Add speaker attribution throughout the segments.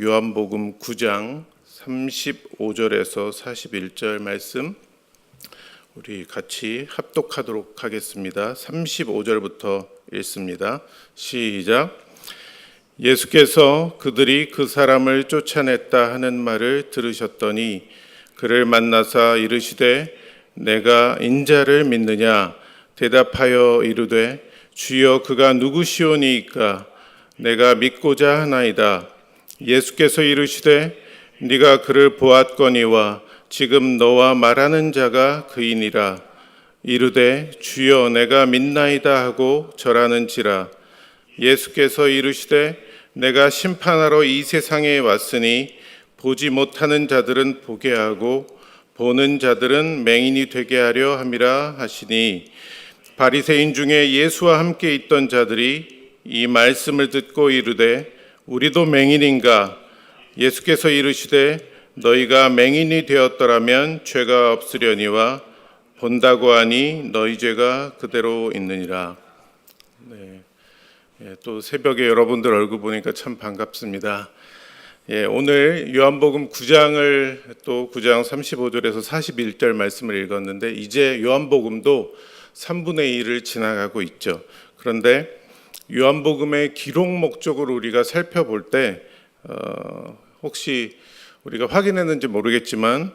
Speaker 1: 요한복음 9장 35절에서 41절 말씀 우리 같이 합독하도록 하겠습니다. 35절부터 읽습니다. 시작. 예수께서 그들이 그 사람을 쫓아냈다 하는 말을 들으셨더니 그를 만나사 이르시되 내가 인자를 믿느냐? 대답하여 이르되 주여 그가 누구시오니이까? 내가 믿고자 하나이다. 예수께서 이르시되 네가 그를 보았거니와 지금 너와 말하는 자가 그이니라. 이르되 주여 내가 믿나이다 하고 절하는지라. 예수께서 이르시되 내가 심판하러 이 세상에 왔으니 보지 못하는 자들은 보게 하고 보는 자들은 맹인이 되게 하려 함이라 하시니 바리새인 중에 예수와 함께 있던 자들이 이 말씀을 듣고 이르되 우리도 맹인인가? 예수께서 이르시되 너희가 맹인이 되었더라면 죄가 없으려니와 본다고 하니 너희 죄가 그대로 있느니라. 또 새벽에 여러분들 얼굴 보니까 참 반갑습니다. 오늘 요한복음 9장을 또 9장 35절에서 41절 말씀을 읽었는데 이제 요한복음도 3분의 1을 지나가고 있죠. 그런데 요한복음의 기록 목적을 우리가 살펴볼 때 혹시 우리가 확인했는지 모르겠지만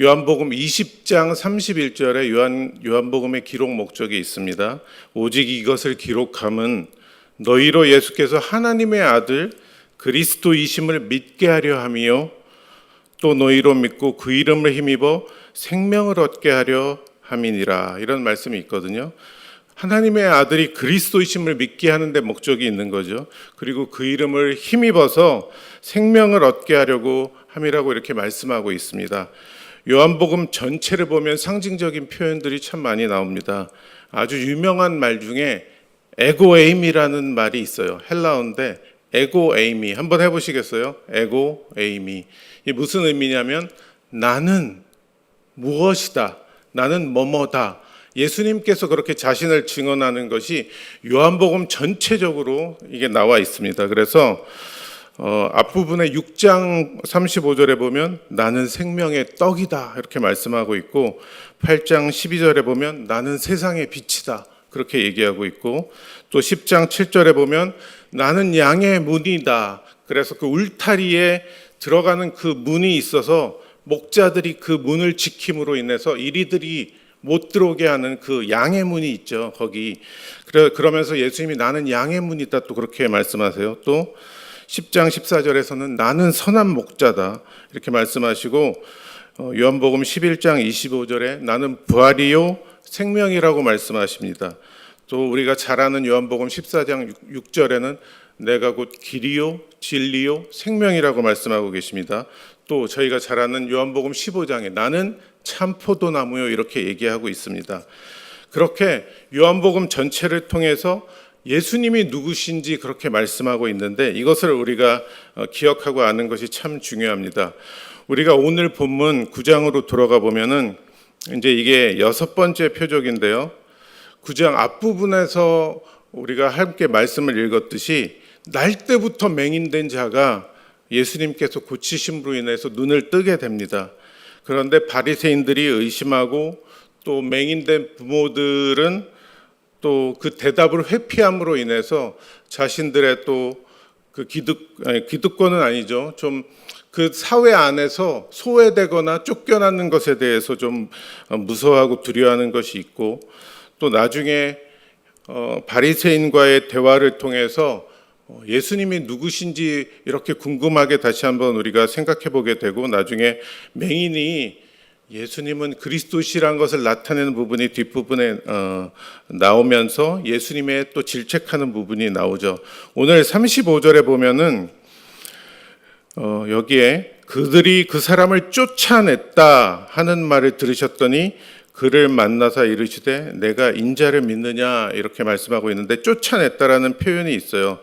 Speaker 1: 요한복음 20장 31절에 요한복음의 기록 목적이 있습니다. 오직 이것을 기록함은 너희로 예수께서 하나님의 아들 그리스도이심을 믿게 하려 함이요 또 너희로 믿고 그 이름을 힘입어 생명을 얻게 하려 함이니라. 이런 말씀이 있거든요. 하나님의 아들이 그리스도이심을 믿게 하는 데 목적이 있는 거죠. 그리고 그 이름을 힘입어서 생명을 얻게 하려고 함이라고 이렇게 말씀하고 있습니다. 요한복음 전체를 보면 상징적인 표현들이 참 많이 나옵니다. 아주 유명한 말 중에 에고에임이라는 말이 있어요. 헬라어인데 에고에이미 한번 해보시겠어요? 에고에이미. 이게 무슨 의미냐면 나는 무엇이다. 나는 뭐뭐다. 예수님께서 그렇게 자신을 증언하는 것이 요한복음 전체적으로 이게 나와 있습니다. 그래서 앞부분에 6장 35절에 보면 나는 생명의 떡이다 이렇게 말씀하고 있고 8장 12절에 보면 나는 세상의 빛이다 그렇게 얘기하고 있고 또 10장 7절에 보면 나는 양의 문이다. 그래서 그 울타리에 들어가는 그 문이 있어서 목자들이 그 문을 지킴으로 인해서 이리들이 못 들어오게 하는 그 양의 문이 있죠. 거기. 그러면서 예수님이 나는 양의 문이다 또 그렇게 말씀하세요. 또 10장 14절에서는 나는 선한 목자다 이렇게 말씀하시고 요한복음 11장 25절에 나는 부활이요 생명이라고 말씀하십니다. 또 우리가 잘 아는 요한복음 14장 6절에는 내가 곧 길이요 진리요 생명이라고 말씀하고 계십니다. 또 저희가 잘 아는 요한복음 15장에 나는 참 포도나무요 이렇게 얘기하고 있습니다. 그렇게 요한복음 전체를 통해서 예수님이 누구신지 그렇게 말씀하고 있는데 이것을 우리가 기억하고 아는 것이 참 중요합니다. 우리가 오늘 본문 9장으로 돌아가 보면은 이제 이게 6번째 표적인데요. 9장 앞부분에서 우리가 함께 말씀을 읽었듯이 날 때부터 맹인된 자가 예수님께서 고치심으로 인해서 눈을 뜨게 됩니다. 그런데 바리새인들이 의심하고 또 맹인된 부모들은 또 그 대답을 회피함으로 인해서 자신들의 또 그 기득권은 아니죠. 좀 그 사회 안에서 소외되거나 쫓겨나는 것에 대해서 좀 무서워하고 두려워하는 것이 있고 또 나중에 바리새인과의 대화를 통해서 예수님이 누구신지 이렇게 궁금하게 다시 한번 우리가 생각해 보게 되고 나중에 맹인이 예수님은 그리스도시라는 것을 나타내는 부분이 뒷부분에 나오면서 예수님의 또 질책하는 부분이 나오죠. 오늘 35절에 보면은 여기에 그들이 그 사람을 쫓아냈다 하는 말을 들으셨더니 그를 만나사 이르시되 내가 인자를 믿느냐 이렇게 말씀하고 있는데 쫓아냈다라는 표현이 있어요.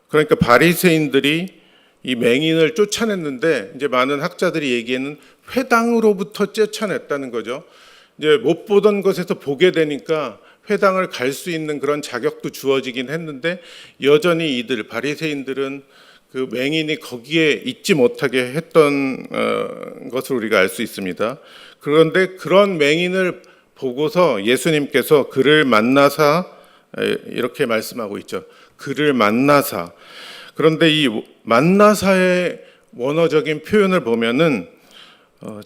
Speaker 1: 그러니까 바리새인들이 이 맹인을 쫓아냈는데 이제 많은 학자들이 얘기하는 회당으로부터 쫓아냈다는 거죠. 이제 못 보던 것에서 보게 되니까 회당을 갈 수 있는 그런 자격도 주어지긴 했는데 여전히 이들 바리새인들은 그 맹인이 거기에 있지 못하게 했던 것을 우리가 알 수 있습니다. 그런데 그런 맹인을 보고서 예수님께서 그를 만나사 이렇게 말씀하고 있죠. 그를 만나사. 그런데 이 만나사의 원어적인 표현을 보면은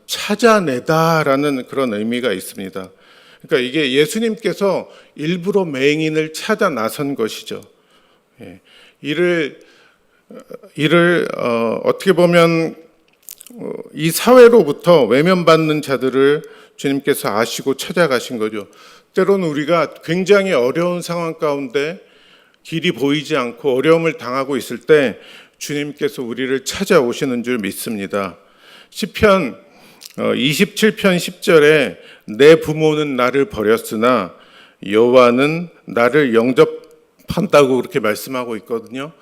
Speaker 1: 찾아내다라는 그런 의미가 있습니다. 그러니까 이게 예수님께서 일부러 맹인을 찾아 나선 것이죠. 이를 어떻게 보면 이 사회로부터 외면받는 자들을 주님께서 아시고 찾아가신 거죠. 때로는 우리가 굉장히 어려운 상황 가운데 길이 보이지 않고 어려움을 당하고 있을 때 주님께서 우리를 찾아오시는 줄 믿습니다. 시편 27편 10절에 내 부모는 나를 버렸으나 여호와는 나를 영접한다고 그렇게 말씀하고 있거든요.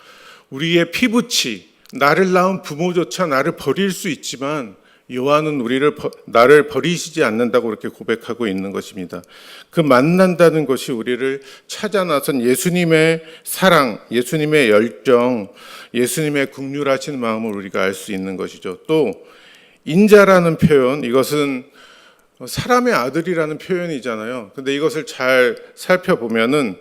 Speaker 1: 우리의 피부치, 나를 낳은 부모조차 나를 버릴 수 있지만 여호와는 나를 버리시지 않는다고 그렇게 고백하고 있는 것입니다. 그 만난다는 것이 우리를 찾아 나선 예수님의 사랑, 예수님의 열정, 예수님의 긍휼하신 마음을 우리가 알 수 있는 것이죠. 또 인자라는 표현, 이것은 사람의 아들이라는 표현이잖아요. 근데 이것을 잘 살펴보면은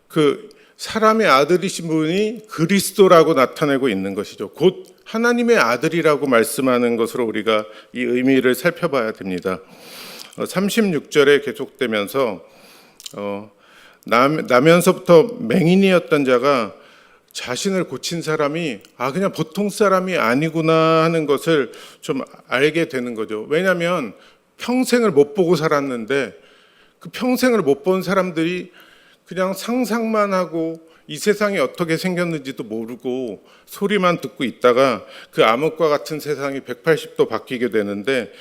Speaker 1: 그 사람의 아들이신 분이 그리스도라고 나타내고 있는 것이죠. 곧 하나님의 아들이라고 말씀하는 것으로 우리가 이 의미를 살펴봐야 됩니다. 36절에 계속되면서 나면서부터 맹인이었던 자가 자신을 고친 사람이 그냥 보통 사람이 아니구나 하는 것을 좀 알게 되는 거죠. 왜냐하면 평생을 못 보고 살았는데 그 평생을 못 본 사람들이 그냥 상상만 하고 이 세상이 어떻게 생겼는지도 모르고 소리만 듣고 있다가 그 암흑과 같은 세상이 180도 바뀌게 되는데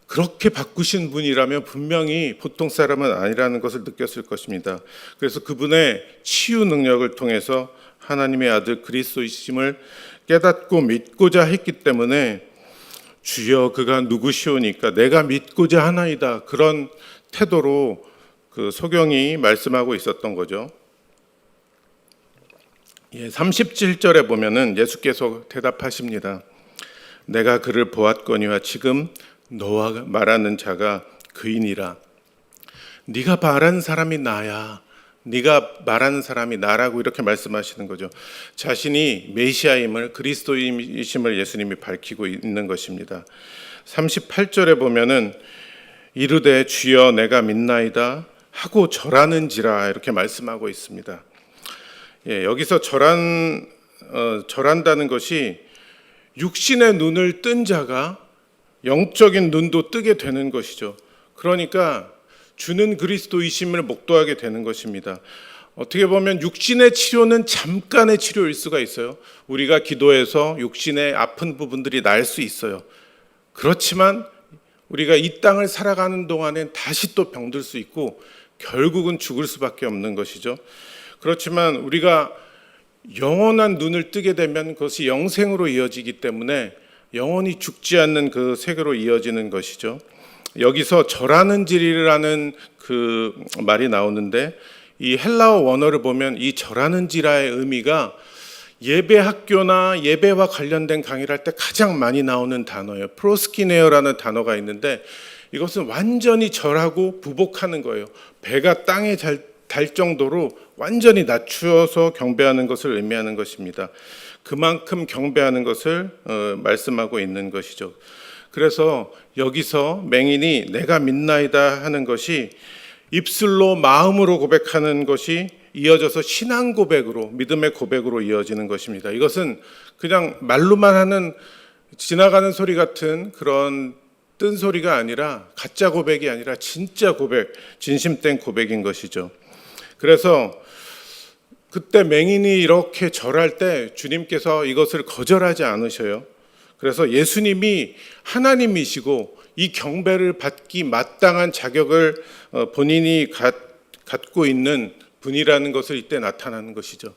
Speaker 1: 그렇게 바꾸신 분이라면 분명히 보통 사람은 아니라는 것을 느꼈을 것입니다. 그래서 그분의 치유 능력을 통해서 하나님의 아들 그리스도이심을 깨닫고 믿고자 했기 때문에 주여 그가 누구시오니까 내가 믿고자 하나이다, 그런 태도로 그 소경이 말씀하고 있었던 거죠. 37절에 보면은 예수께서 대답하십니다. 내가 그를 보았거니와 지금 너와 말하는 자가 그이니라. 네가 말하는 사람이 나야. 네가 말하는 사람이 나라고 이렇게 말씀하시는 거죠. 자신이 메시아임을, 그리스도이심을 예수님이 밝히고 있는 것입니다. 38절에 보면은 이르되 주여 내가 믿나이다 하고 절하는지라 이렇게 말씀하고 있습니다. 여기서 절한다는 것이 육신의 눈을 뜬 자가 영적인 눈도 뜨게 되는 것이죠. 그러니까 주는 그리스도이심을 목도하게 되는 것입니다. 어떻게 보면 육신의 치료는 잠깐의 치료일 수가 있어요. 우리가 기도해서 육신의 아픈 부분들이 나을 수 있어요. 그렇지만 우리가 이 땅을 살아가는 동안엔 다시 또 병들 수 있고 결국은 죽을 수밖에 없는 것이죠. 그렇지만 우리가 영원한 눈을 뜨게 되면 그것이 영생으로 이어지기 때문에 영원히 죽지 않는 그 세계로 이어지는 것이죠. 여기서 절하는지라는 그 말이 나오는데 이 헬라어 원어를 보면 이 절하는지라의 의미가 예배 학교나 예배와 관련된 강의를 할 때 가장 많이 나오는 단어예요. 프로스키네어라는 단어가 있는데 이것은 완전히 절하고 부복하는 거예요. 배가 땅에 달 정도로 완전히 낮추어서 경배하는 것을 의미하는 것입니다. 그만큼 경배하는 것을 말씀하고 있는 것이죠. 그래서 여기서 맹인이 내가 믿나이다 하는 것이 입술로 마음으로 고백하는 것이 이어져서 신앙 고백으로, 믿음의 고백으로 이어지는 것입니다. 이것은 그냥 말로만 하는 지나가는 소리 같은 그런 뜬소리가 아니라, 가짜 고백이 아니라 진짜 고백, 진심된 고백인 것이죠. 그래서 그때 맹인이 이렇게 절할 때 주님께서 이것을 거절하지 않으셔요. 그래서 예수님이 하나님이시고 이 경배를 받기 마땅한 자격을 본인이 갖고 있는 분이라는 것을 이때 나타나는 것이죠.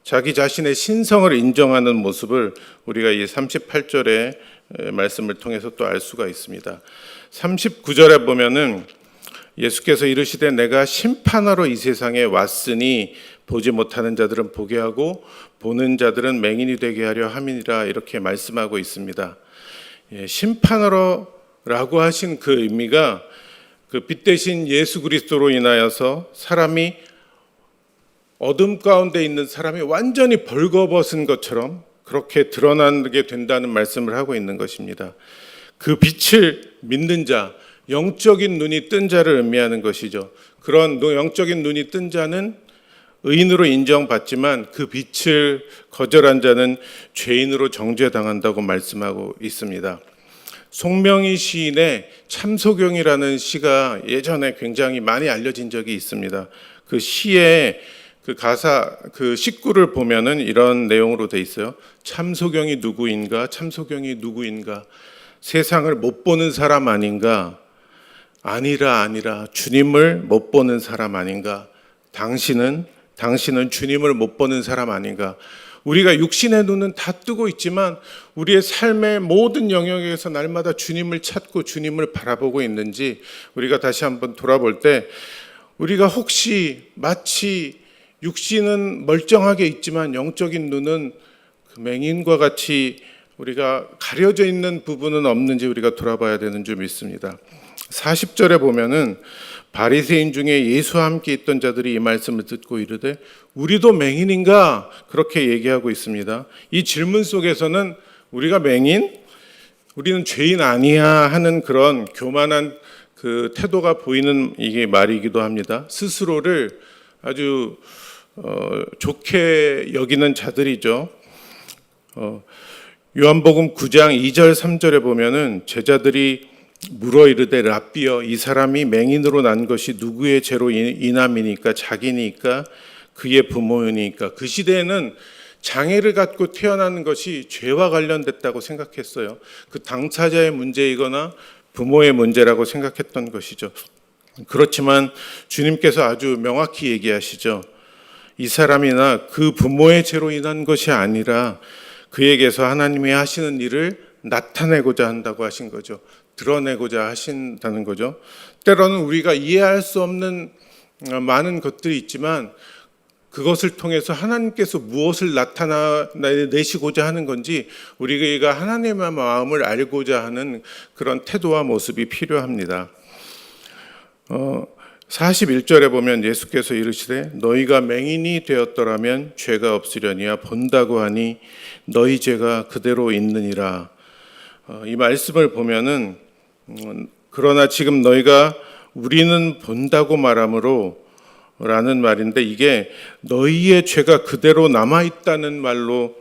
Speaker 1: 자기 자신의 신성을 인정하는 모습을 우리가 이 38절의 말씀을 통해서 또 알 수가 있습니다. 39절에 보면은 예수께서 이르시되 내가 심판하러 이 세상에 왔으니 보지 못하는 자들은 보게 하고 보는 자들은 맹인이 되게 하려 함이니라 이렇게 말씀하고 있습니다. 심판하러라고 하신 그 의미가 그 빛 대신 예수 그리스도로 인하여서 사람이 어둠 가운데 있는 사람이 완전히 벌거벗은 것처럼 그렇게 드러나게 된다는 말씀을 하고 있는 것입니다. 그 빛을 믿는 자, 영적인 눈이 뜬 자를 의미하는 것이죠. 그런 영적인 눈이 뜬 자는 의인으로 인정받지만 그 빛을 거절한 자는 죄인으로 정죄당한다고 말씀하고 있습니다. 송명희 시인의 참소경이라는 시가 예전에 굉장히 많이 알려진 적이 있습니다. 그 시의 그 가사, 그 식구를 보면은 이런 내용으로 돼 있어요. 참소경이 누구인가? 참소경이 누구인가? 세상을 못 보는 사람 아닌가? 아니라 주님을 못 보는 사람 아닌가? 당신은 주님을 못 보는 사람 아닌가? 우리가 육신의 눈은 다 뜨고 있지만 우리의 삶의 모든 영역에서 날마다 주님을 찾고 주님을 바라보고 있는지 우리가 다시 한번 돌아볼 때 우리가 혹시 마치 육신은 멀쩡하게 있지만 영적인 눈은 그 맹인과 같이 우리가 가려져 있는 부분은 없는지 우리가 돌아봐야 되는 줄 믿습니다. 40절에 보면은 바리새인 중에 예수와 함께 있던 자들이 이 말씀을 듣고 이르되 우리도 맹인인가? 그렇게 얘기하고 있습니다. 이 질문 속에서는 우리가 맹인? 우리는 죄인 아니야 하는 그런 교만한 그 태도가 보이는 이게 말이기도 합니다. 스스로를 아주 좋게 여기는 자들이죠. 요한복음 9장 2절 3절에 보면은 제자들이 물어 이르되 랍비여 이 사람이 맹인으로 난 것이 누구의 죄로 인함이니까 자기니까 그의 부모이니까. 그 시대에는 장애를 갖고 태어나는 것이 죄와 관련됐다고 생각했어요. 그 당사자의 문제이거나 부모의 문제라고 생각했던 것이죠. 그렇지만 주님께서 아주 명확히 얘기하시죠. 이 사람이나 그 부모의 죄로 인한 것이 아니라 그에게서 하나님이 하시는 일을 나타내고자 한다고 하신 거죠. 드러내고자 하신다는 거죠. 때로는 우리가 이해할 수 없는 많은 것들이 있지만 그것을 통해서 하나님께서 무엇을 나타내시고자 하는 건지 우리가 하나님의 마음을 알고자 하는 그런 태도와 모습이 필요합니다. 41절에 보면 예수께서 이르시되 너희가 맹인이 되었더라면 죄가 없으려니와 본다고 하니 너희 죄가 그대로 있느니라. 이 말씀을 보면은 그러나 지금 너희가 우리는 본다고 말함으로 라는 말인데 이게 너희의 죄가 그대로 남아있다는 말로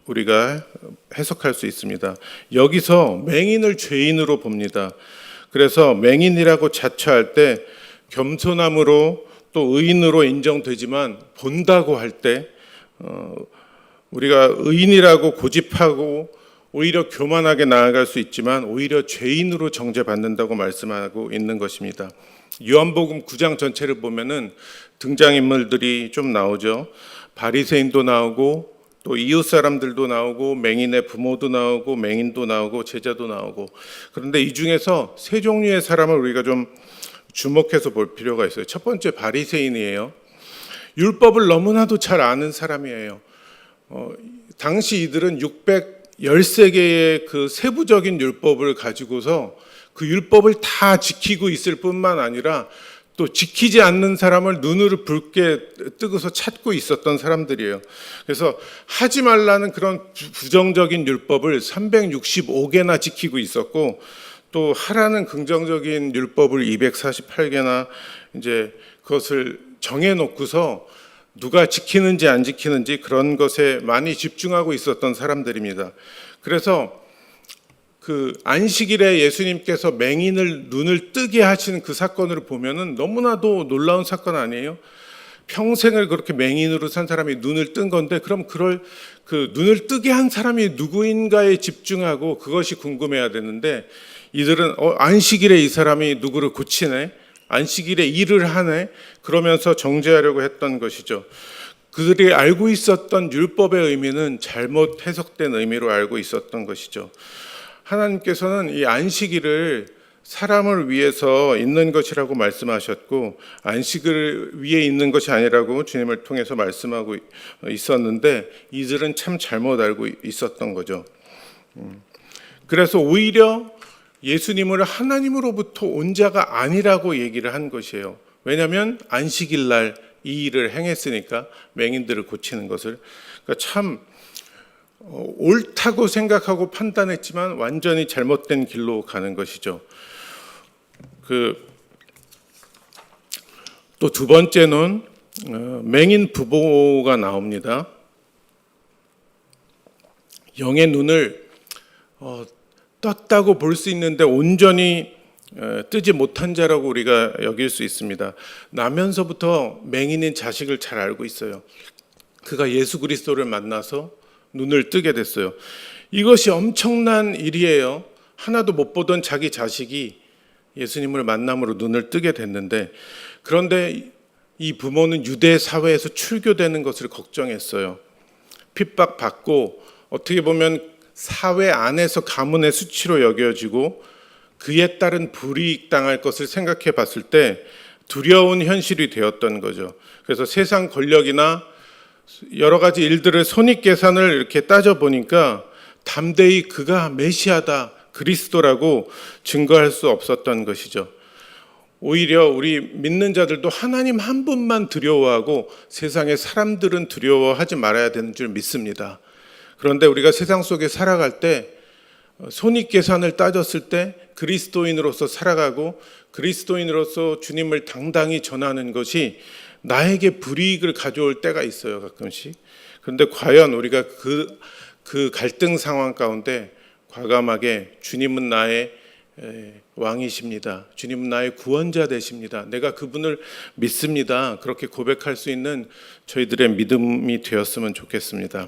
Speaker 1: 우리가 해석할 수 있습니다. 여기서 맹인을 죄인으로 봅니다. 그래서 맹인이라고 자처할 때 겸손함으로 또 의인으로 인정되지만 본다고 할 때 우리가 의인이라고 고집하고 오히려 교만하게 나아갈 수 있지만 오히려 죄인으로 정죄받는다고 말씀하고 있는 것입니다. 요한복음 9장 전체를 보면은 등장인물들이 좀 나오죠. 바리새인도 나오고 또 이웃 사람들도 나오고 맹인의 부모도 나오고 맹인도 나오고 제자도 나오고. 그런데 이 중에서 세 종류의 사람을 우리가 좀 주목해서 볼 필요가 있어요. 첫 번째 바리새인이에요. 율법을 너무나도 잘 아는 사람이에요. 당시 이들은 613개의 그 세부적인 율법을 가지고서 그 율법을 다 지키고 있을 뿐만 아니라 또 지키지 않는 사람을 눈으로 붉게 뜨고서 찾고 있었던 사람들이에요. 그래서 하지 말라는 그런 부정적인 율법을 365개나 지키고 있었고 또 하라는 긍정적인 율법을 248개나 이제 그것을 정해놓고서 누가 지키는지 안 지키는지 그런 것에 많이 집중하고 있었던 사람들입니다. 그래서 그 안식일에 예수님께서 맹인을 눈을 뜨게 하시는 그 사건을 보면은 너무나도 놀라운 사건 아니에요? 평생을 그렇게 맹인으로 산 사람이 눈을 뜬 건데 그럼 그럴 그 눈을 뜨게 한 사람이 누구인가에 집중하고 그것이 궁금해야 되는데 이들은 안식일에 이 사람이 누구를 고치네? 안식일에 일을 하네? 그러면서 정죄하려고 했던 것이죠. 그들이 알고 있었던 율법의 의미는 잘못 해석된 의미로 알고 있었던 것이죠. 하나님께서는 이 안식일을 사람을 위해서 있는 것이라고 말씀하셨고 안식을 위해 있는 것이 아니라고 주님을 통해서 말씀하고 있었는데 이들은 참 잘못 알고 있었던 거죠. 그래서 오히려 예수님을 하나님으로부터 온 자가 아니라고 얘기를 한 것이에요. 왜냐하면 안식일 날 이 일을 행했으니까, 맹인들을 고치는 것을. 그러니까 참 옳다고 생각하고 판단했지만 완전히 잘못된 길로 가는 것이죠. 또 두 번째는 맹인 부모가 나옵니다. 영의 눈을 떴다고 볼 수 있는데 온전히 뜨지 못한 자라고 우리가 여길 수 있습니다. 나면서부터 맹인인 자식을 잘 알고 있어요. 그가 예수 그리스도를 만나서 눈을 뜨게 됐어요. 이것이 엄청난 일이에요. 하나도 못 보던 자기 자식이 예수님을 만남으로 눈을 뜨게 됐는데, 그런데 이 부모는 유대 사회에서 출교되는 것을 걱정했어요. 핍박받고 어떻게 보면 사회 안에서 가문의 수치로 여겨지고 그에 따른 불이익 당할 것을 생각해 봤을 때 두려운 현실이 되었던 거죠. 그래서 세상 권력이나 여러 가지 일들을 손익계산을 이렇게 따져보니까 담대히 그가 메시아다, 그리스도라고 증거할 수 없었던 것이죠. 오히려 우리 믿는 자들도 하나님 한 분만 두려워하고 세상의 사람들은 두려워하지 말아야 되는 줄 믿습니다. 그런데 우리가 세상 속에 살아갈 때 손익계산을 따졌을 때 그리스도인으로서 살아가고 그리스도인으로서 주님을 당당히 전하는 것이 나에게 불이익을 가져올 때가 있어요, 가끔씩. 그런데 과연 우리가 그 갈등 상황 가운데 과감하게 주님은 나의 왕이십니다. 주님은 나의 구원자 되십니다. 내가 그분을 믿습니다. 그렇게 고백할 수 있는 저희들의 믿음이 되었으면 좋겠습니다.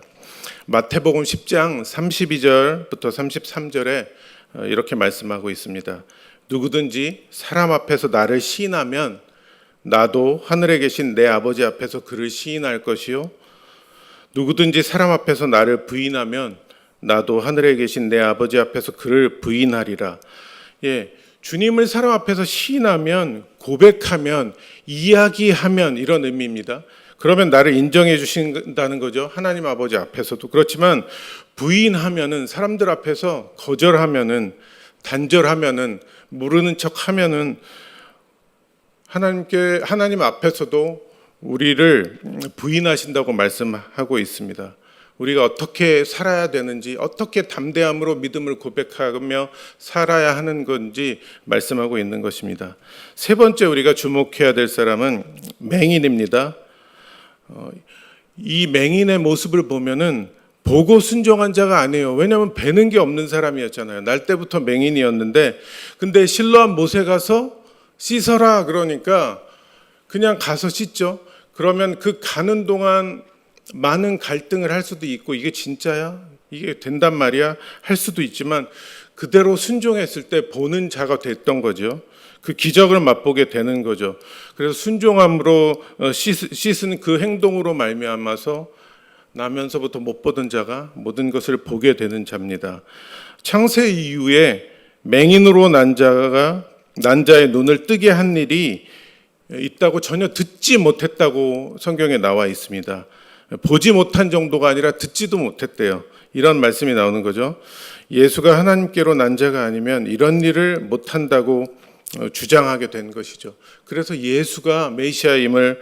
Speaker 1: 마태복음 10장 32절부터 33절에 이렇게 말씀하고 있습니다. 누구든지 사람 앞에서 나를 시인하면 나도 하늘에 계신 내 아버지 앞에서 그를 시인할 것이요, 누구든지 사람 앞에서 나를 부인하면 나도 하늘에 계신 내 아버지 앞에서 그를 부인하리라. 주님을 사람 앞에서 시인하면, 고백하면, 이야기하면 이런 의미입니다. 그러면 나를 인정해 주신다는 거죠. 하나님 아버지 앞에서도. 그렇지만 부인하면은, 사람들 앞에서 거절하면은, 단절하면은, 모르는 척하면은 하나님 앞에서도 우리를 부인하신다고 말씀하고 있습니다. 우리가 어떻게 살아야 되는지, 어떻게 담대함으로 믿음을 고백하며 살아야 하는 건지 말씀하고 있는 것입니다. 세 번째 우리가 주목해야 될 사람은 맹인입니다. 이 맹인의 모습을 보면은 보고 순종한 자가 아니에요. 왜냐하면 배는 게 없는 사람이었잖아요. 날 때부터 맹인이었는데, 근데 실로암 못에 가서 씻어라 그러니까 그냥 가서 씻죠. 그러면 그 가는 동안 많은 갈등을 할 수도 있고, 이게 진짜야? 이게 된단 말이야? 할 수도 있지만 그대로 순종했을 때 보는 자가 됐던 거죠. 그 기적을 맛보게 되는 거죠. 그래서 순종함으로 씻은 그 행동으로 말미암아서 나면서부터 못 보던 자가 모든 것을 보게 되는 자입니다. 창세 이후에 맹인으로 난 자의 눈을 뜨게 한 일이 있다고 전혀 듣지 못했다고 성경에 나와 있습니다. 보지 못한 정도가 아니라 듣지도 못했대요. 이런 말씀이 나오는 거죠. 예수가 하나님께로 난 자가 아니면 이런 일을 못한다고 주장하게 된 것이죠. 그래서 예수가 메시아임을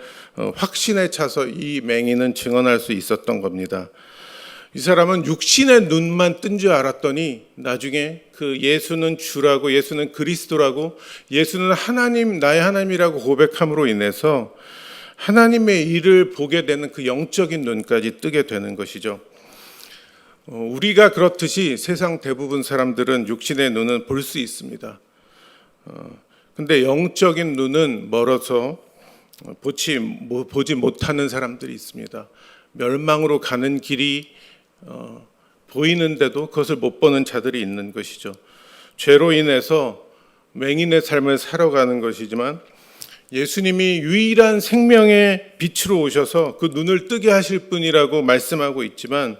Speaker 1: 확신에 차서 이 맹인은 증언할 수 있었던 겁니다. 이 사람은 육신의 눈만 뜬 줄 알았더니 나중에 그 예수는 주라고, 예수는 그리스도라고, 예수는 하나님, 나의 하나님이라고 고백함으로 인해서 하나님의 일을 보게 되는 그 영적인 눈까지 뜨게 되는 것이죠. 우리가 그렇듯이 세상 대부분 사람들은 육신의 눈은 볼 수 있습니다. 근데 영적인 눈은 멀어서 보지 못하는 사람들이 있습니다. 멸망으로 가는 길이 보이는데도 그것을 못 보는 자들이 있는 것이죠. 죄로 인해서 맹인의 삶을 살아가는 것이지만 예수님이 유일한 생명의 빛으로 오셔서 그 눈을 뜨게 하실 분이라고 말씀하고 있지만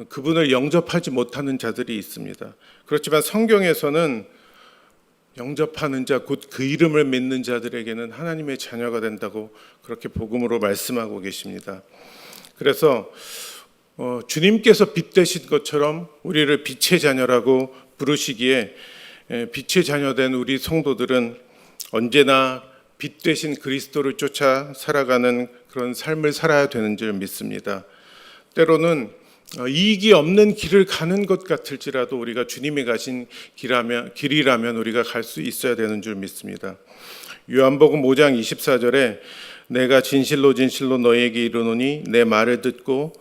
Speaker 1: 그분을 영접하지 못하는 자들이 있습니다. 그렇지만 성경에서는 영접하는 자 곧 그 이름을 믿는 자들에게는 하나님의 자녀가 된다고 그렇게 복음으로 말씀하고 계십니다. 그래서 주님께서 빛 되신 것처럼 우리를 빛의 자녀라고 부르시기에 빛의 자녀된 우리 성도들은 언제나 빛 되신 그리스도를 쫓아 살아가는 그런 삶을 살아야 되는 줄 믿습니다. 때로는 이익이 없는 길을 가는 것 같을지라도 우리가 주님이 가신 길이라면 우리가 갈 수 있어야 되는 줄 믿습니다. 요한복음 5장 24절에 내가 진실로 진실로 너희에게 이르노니 내 말을 듣고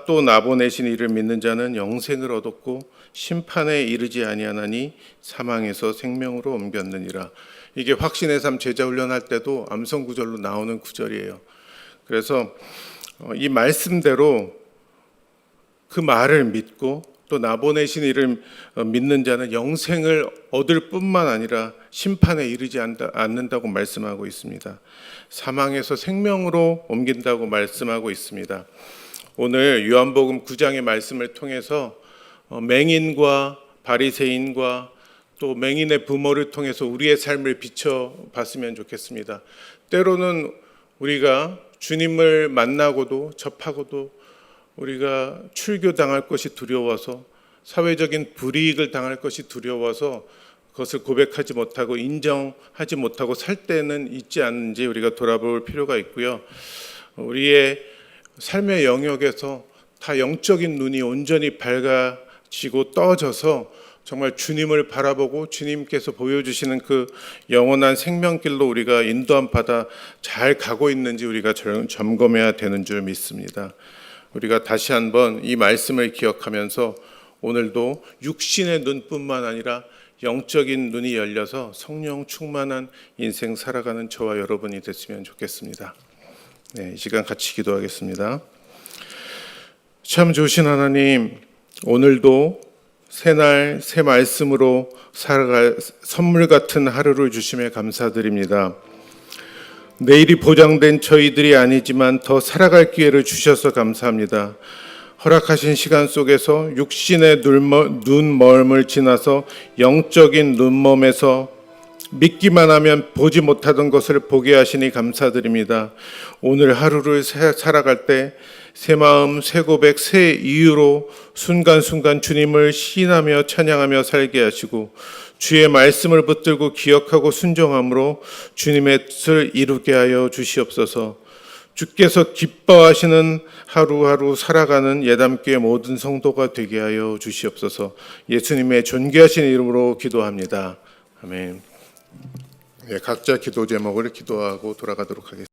Speaker 1: 또 나 보내신 이를 믿는 자는 영생을 얻었고 심판에 이르지 아니하나니 사망에서 생명으로 옮겼느니라. 이게 확신의 삶 제자훈련할 때도 암송구절로 나오는 구절이에요. 그래서 이 말씀대로 그 말을 믿고 또 나 보내신 이를 믿는 자는 영생을 얻을 뿐만 아니라 심판에 이르지 않는다고 말씀하고 있습니다. 사망에서 생명으로 옮긴다고 말씀하고 있습니다. 오늘 요한복음 9장의 말씀을 통해서 맹인과 바리새인과 또 맹인의 부모를 통해서 우리의 삶을 비춰봤으면 좋겠습니다. 때로는 우리가 주님을 만나고도 접하고도 우리가 출교당할 것이 두려워서 사회적인 불이익을 당할 것이 두려워서 그것을 고백하지 못하고 인정하지 못하고 살 때는 있지 않는지 우리가 돌아볼 필요가 있고요. 우리의 삶의 영역에서 다 영적인 눈이 온전히 밝아지고 떠져서 정말 주님을 바라보고 주님께서 보여주시는 그 영원한 생명길로 우리가 인도함 받아 잘 가고 있는지 우리가 점검해야 되는 줄 믿습니다. 우리가 다시 한번 이 말씀을 기억하면서 오늘도 육신의 눈뿐만 아니라 영적인 눈이 열려서 성령 충만한 인생 살아가는 저와 여러분이 됐으면 좋겠습니다. 네, 이 시간 같이 기도하겠습니다. 참 좋으신 하나님, 오늘도 새날 새 말씀으로 살아갈 선물 같은 하루를 주심에 감사드립니다. 내일이 보장된 저희들이 아니지만 더 살아갈 기회를 주셔서 감사합니다. 허락하신 시간 속에서 육신의 눈멀음을 지나서 영적인 눈먼에서 믿기만 하면 보지 못하던 것을 보게 하시니 감사드립니다. 오늘 하루를 살아갈 때 새 마음, 새 고백, 새 이유로 순간순간 주님을 시인하며 찬양하며 살게 하시고 주의 말씀을 붙들고 기억하고 순종함으로 주님의 뜻을 이루게 하여 주시옵소서. 주께서 기뻐하시는 하루하루 살아가는 예담교회 모든 성도가 되게 하여 주시옵소서. 예수님의 존귀하신 이름으로 기도합니다. 아멘. 네, 각자 기도 제목을 기도하고 돌아가도록 하겠습니다.